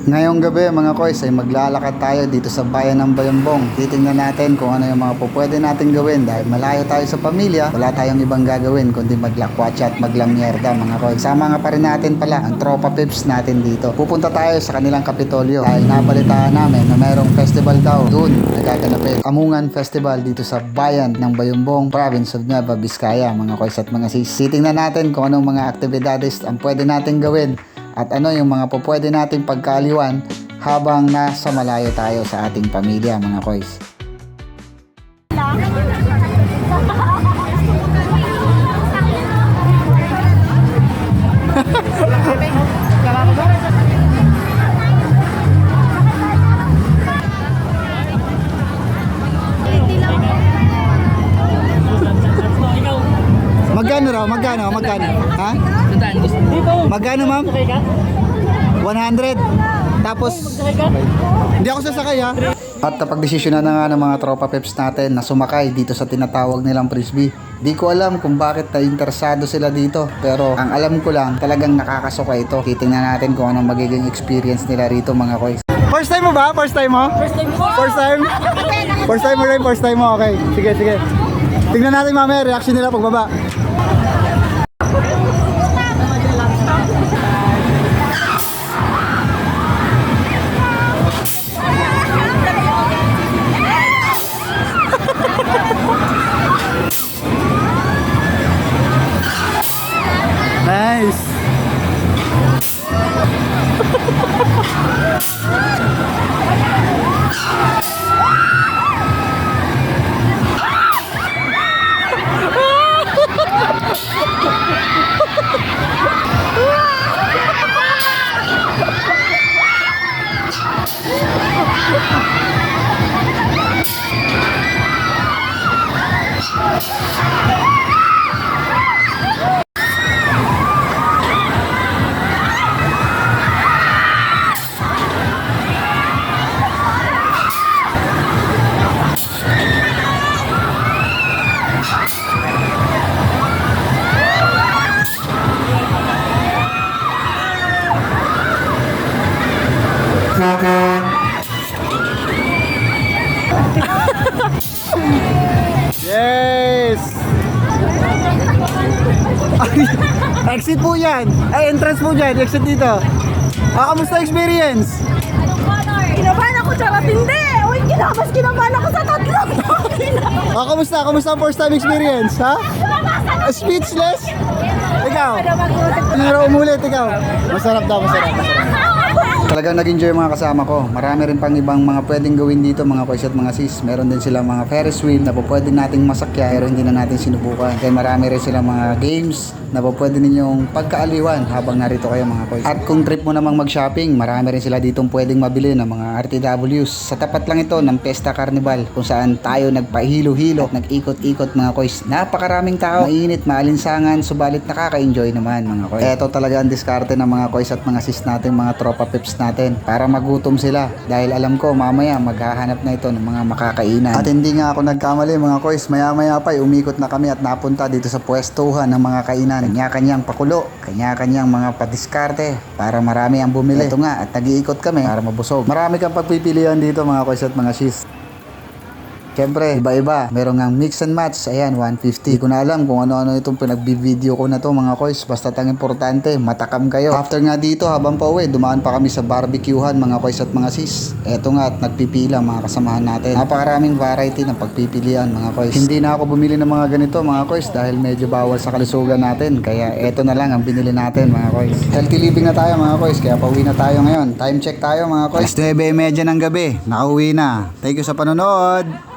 Ngayong gabi mga koys ay maglalakad tayo dito sa bayan ng Bayambong. Titingnan natin kung ano yung mga pwede natin gawin dahil malayo tayo sa pamilya. Wala tayong ibang gagawin kundi maglakwatsa at maglamyerda mga koys. Sama nga pa rin natin pala ang tropa pips natin dito. Pupunta tayo sa kanilang kapitolyo dahil nabalitaan namin na mayroong festival daw doon nagaganapin. Amungan Festival dito sa bayan ng Bayambong, province of Nueva Vizcaya mga koys at mga sis. Titingnan natin kung anong mga aktibidades ang pwede natin gawin at ano yung mga pwede nating pagkaaliwan habang nasa malayo tayo sa ating pamilya mga koys. Magkano raw? Magkano? Ha? Magkano ma'am? 100. Tapos hindi ako sasakay ha. At napagdesisyonan na nga ng mga tropa peps natin na sumakay dito sa tinatawag nilang frisbee. Di ko alam kung bakit na-interesado sila dito. Pero ang alam ko lang talagang nakakasuka ito. Titingnan natin kung anong magiging experience nila rito mga koys. First time mo ba? First time mo? First time mo. First time? First time mo rin? First time mo? Okay. Sige. Tingnan natin mamaya reaction nila pagbaba. Nice. Yes! Exit po yan. Ay, entrance po dyan. Exit dito. Kamusta experience? Kinabahan ako charot, hindi! Uy, kinabahan ako sa tatlo! Kamusta ang first time experience, ha? Speechless? Ikaw? Ano umulit, ikaw? Masarap daw, masarap. Talagang nag-enjoy mga kasama ko. Marami rin pang ibang mga pwedeng gawin dito mga koys at mga sis. Meron din sila mga Ferris wheel na pwede nating masakya pero hindi na natin sinubukan. Kaya marami rin sila mga games na pwede ninyong pagkaaliwan habang narito kayo mga koys. At kung trip mo namang mag-shopping, marami rin sila ditong pwedeng mabili ng mga RTWs. Sa tapat lang ito ng Pesta Carnival kung saan tayo nagpahilo-hilo at nag-ikot-ikot mga koys. Napakaraming tao, mainit, maalinsangan, subalit nakaka-enjoy naman mga koys. Ito talaga ang diskarte ng mga koys at mga sis natin, mga tropa pips natin para magutom sila dahil alam ko mamaya maghahanap na ito ng mga makakainan. At hindi nga ako nagkamali mga koys, maya pa umikot na kami at napunta dito sa pwestuhan ng mga kainan. Kanya-kanyang pakulo, kanya-kanyang mga padiskarte para marami ang bumili. Ito nga at nag-iikot kami para mabusog. Marami kang pagpipilian dito mga koys at mga sis. Siyempre, iba-iba. Meron nga mix and match. Ayan, 150. Hindi ko na alam kung ano-ano itong pinag-video ko na to mga koys. Basta tang importante, matakam kayo. After nga dito, habang pa uwi, dumaan pa kami sa barbecuehan mga koys at mga sis. Eto nga at nagpipila mga kasamahan natin. Napakaraming variety ng pagpipilian mga koys. Hindi na ako bumili ng mga ganito mga koys dahil medyo bawal sa kalusugan natin. Kaya eto na lang ang binili natin mga koys. Healthy living na tayo mga koys. Kaya pauwi na tayo ngayon. Time check tayo mga koys. 9:30 ng gabi. Nakauwi na. Thank you sa panonood.